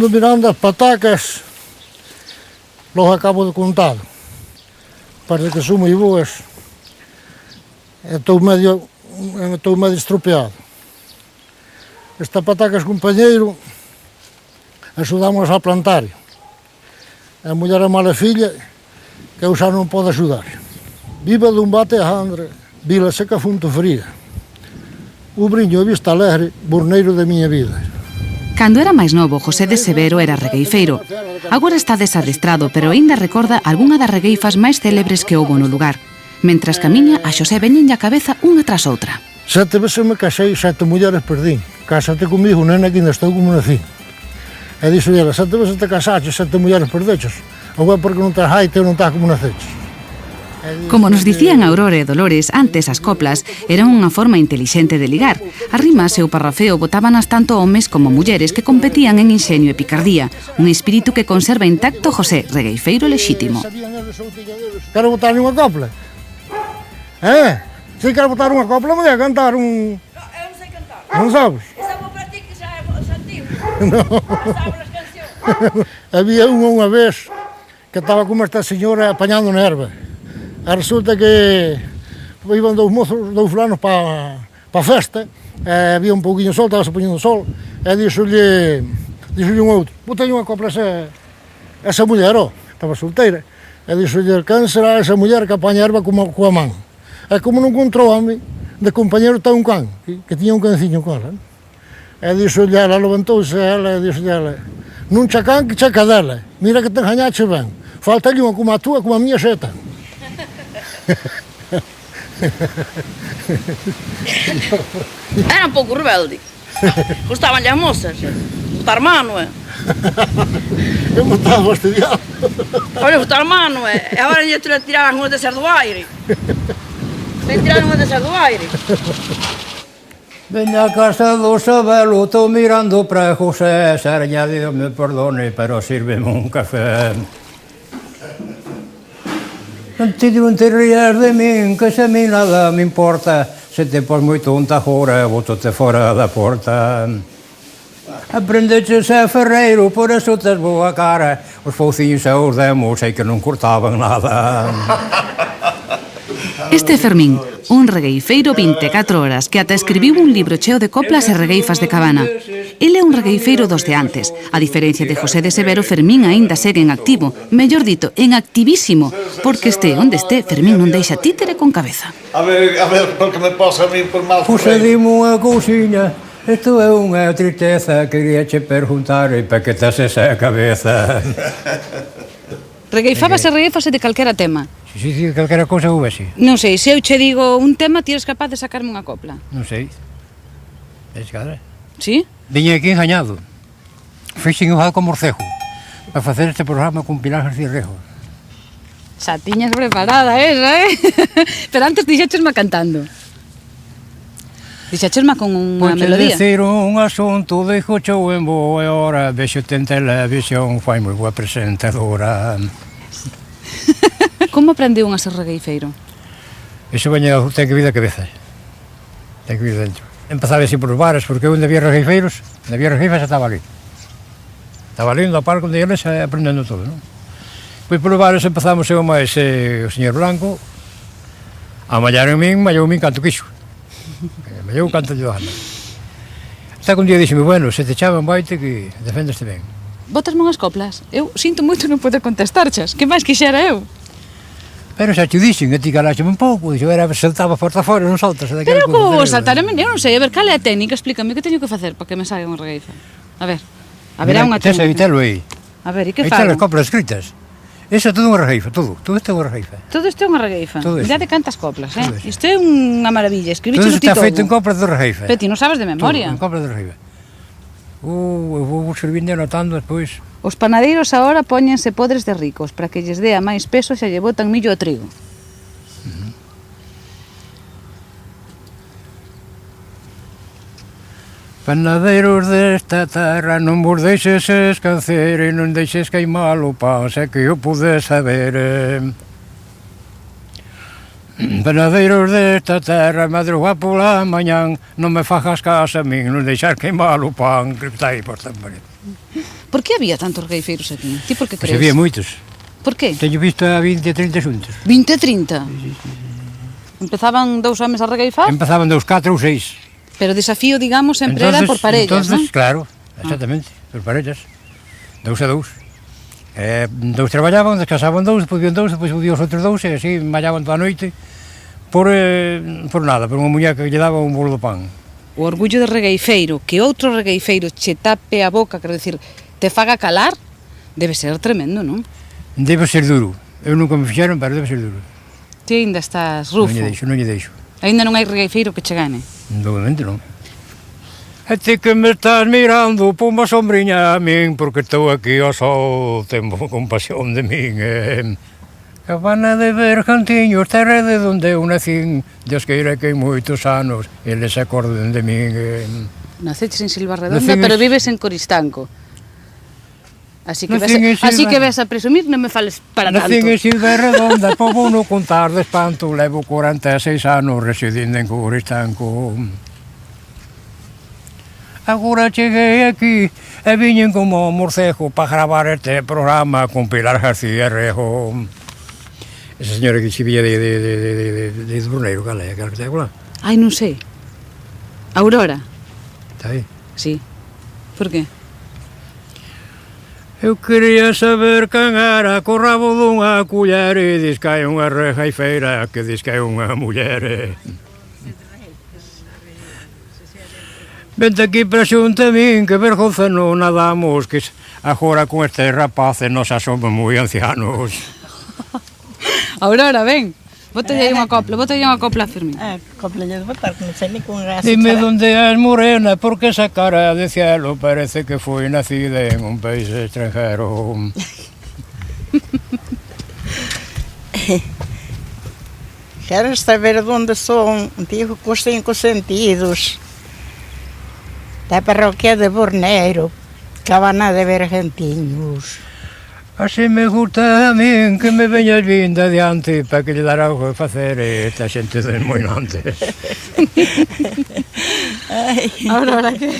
ando mirando as patacas, logo acabo de contar. Parece que son moi boas. Estou medio estropeado. Esta patacas, compañeiro, axudamos a plantar. A muller é mala filha, que eu xa non podo axudar. Viva dun bate a handre, vila seca funto fría. O briño e vista alegre, borneiro da miña vida. Cando era máis novo, José de Severo era regueifeiro. Agora está desadestrado, pero aínda recorda algunha das regueifas máis célebres que houbo no lugar. Mentras camiña, a Xosé veñenlle a cabeza unha tras outra. 7 veces me casei, 7 mulleres perdín. Cásate comigo, nena, que ainda estou como nací. E dixo ela, 7 veces te casaches, 7 mulleres perdeches. Ou é porque non te hai, te non estás como naceches. Como nos dicían Aurora e Dolores, antes as coplas eran unha forma intelixente de ligar. As rimas e o parrafeo botábanas tanto homes como mulleres que competían en inxenio e picardía, un espírito que conserva intacto José, regueifeiro lexítimo. Quero botar unha copla? Se quero botar unha copla, me voy a cantar un... Eu non sei cantar. Non sabes? Esa vou para ti que xa é antigo. Non. Sabes as cancións. Había unha vez que estaba como esta señora apañando na erva. E resulta que iban dous mozos, dous fulanos para a festa, e había un pouquinho sol, estaba se poñendo sol, e dixolle un outro, botei unha copla esa muller, estaba solteira, e dixolle, quen será esa muller que apaña erva coa man? E como non encontrou home, de compañero está un can, que tiña un canciño con ela. E dixolle ela, levantouse ela, e dixolle ela, non cha can que cha cadela, mira que te engañache ben, faltalle unha como a túa, como a miña xeta. Era un pouco rebelde. Gustaban as mozas. Botar mano, Eu non estaba fastidiado. Olha, botar mano, E agora lle tiraban unha desas do aire. Le tiraron unha desas do aire. Veña a casa do Sabelo, estou mirando para José. Serña, Dios me perdone, pero sírveme un café. Non te rías de min, que se a mí nada me importa. Se te pos moito un tajora, boto-te fora da porta. Aprendeches a ferreiro, por eso tes boa cara. Os fouciños e os demos, sei que non cortaban nada. Este é Fermín, un regueifeiro 24 horas que ata escribiu un libro cheo de coplas e regueifas de cabana. Ele é un regueifeiro dos de antes. A diferencia de José de Severo, Fermín aínda segue en activo, mellor dito, en activísimo, porque este onde este, Fermín non deixa títere con cabeza. A ver, porque me pasa a mí por mal José, dime unha cousiña. Isto é unha tristeza, quería che preguntar e para que tes esa cabeza. Regueifabas e regueifase de calquera tema. Si dice calquera cousa ou así? Non sei, se eu che digo un tema, ti eres capaz de sacarme unha copla. Non sei. Es cadra? Sí? Viñe aquí engañado. Fixen un algo morcejo para facer este programa con Pilar García Rejo. Xa tiñas preparada esa, Pero antes dixéchesma cantando. Dixéchesma con unha melodía. Pois decir un asunto, dixo chou en boa hora, vexo-te en televisión, fai moi boa presentadora. Como aprendeu a ser regueifeiro? Iso veña, ten que vir da cabeza. Ten que vir dentro. Empezaba así por os bares, porque eu onde había regueifeiros, onde había regueifas estaba ali. Estaba ali no parque onde eles aprendendo todo, non? Pois por os bares empezamos eu máis o señor Blanco, a mallar en min canto quixo. Mallou canto lle dana. Hasta que un día dixeme, bueno, se te chaman baite que defendeste ben. Botasme unhas coplas? Eu sinto moito non poder contestarchas. Que máis quixera eu? Pero xa te dixen, e ti calaxeme un pouco, dixo, era, saltaba porta fora, non saltas. Pero como vou saltar? Eu non sei, a ver, cal é a técnica? Explícame, que teño que facer para que me saia unha regueifa? A ver, haberá unha técnica. Tens a evitelo aí. A ver, e que Aí fago? están as coplas escritas. Esa é todo unha regueifa, todo isto é unha regueifa. Todo isto é unha regueifa. Mirade cantas coplas, Todo isto. Isto é unha maravilla, escribiche Todo ti está todo. feito en coplas de regueifa. Pero ti non sabes de memoria. Todo, en coplas de regueifa. Eu vou servindo e anotando despois. Os panadeiros agora póñense podres de ricos para que lles dea máis peso se lle botan millo ou trigo. Panadeiros desta terra, non vos deixes escacer e non deixes queimar o pan, se que eu pude saber. Panadeiros desta terra, madruga pola mañán, non me fajas casa a min, non deixar queimar o pan, que está aí por tampare. Por que había tantos regueifeiros aquí? Ti por que Pois crees? había moitos. Por que? Teño visto a 20 e 30 xuntos. 20 e 30? Empezaban dous homes a regueifar, Empezaban 2, 4 ou 6. pero o desafío, digamos, sempre era por parellas, non? Claro, exactamente, por parellas. 2 a 2. Dous traballaban, descansaban 2, depois vían 2, depois vían os outros 2, e así mallaban toda a noite por nada, por unha muñeca que lle daba un bolo de pan. O orgullo de regueifeiro, que outro regueifeiro che tape a boca, quero dicir, te faga calar, debe ser tremendo, non? Debe ser duro. Eu nunca me fixeron, pero debe ser duro. Ti ainda estás rufo. Non lle deixo. Ainda non hai regueifeiro que che gane. Obviamente non. E ti que me estás mirando, puma sombriña a min, porque estou aquí ao sol, tengo compasión de min. Cabana de Bergantiños, terra de onde eu nacín, Dios queira que en moitos anos eles se acorden de min. Naceches en Silvarredonda, Nacín pero en- vives en Coristanco. Así que Nacín en ves a presumir, non me fales para tanto. Nacín en Silverredonda, pobo no contar de espanto, levo 46 anos residindo en Coristanco. Agora cheguei aquí e viñen como morcejo para gravar este programa con Pilar García Rejo. Esa señora que se vía de Bruneiro, cal é? Aquela que está aí? Ai, non sei. Aurora? Está aí. Sí. Por que? Eu quería saber quen era co rabo dunha culler e dis que hai unha regaifeira que dis que hai unha muller. Vente aquí para xunta a min, que vergonza non nadamos, que agora con estes rapaces nos somos moi ancianos. Aurora, ven. Bótalle aí unha copla a Fermín. Coplellas botar, que non sei ni con gracia. Dime onde és morena, porque esa cara de cielo parece que foi nacida en un país extranjero. Queres saber de onde son? Digo com os 5 sentidos. Da parroquia de Borneiro, Cabana de Bergantiños. Así me gusta a min que me veñas vindo adiante para que lle dar algo a facer esta xente desmoinante. Aurora, que?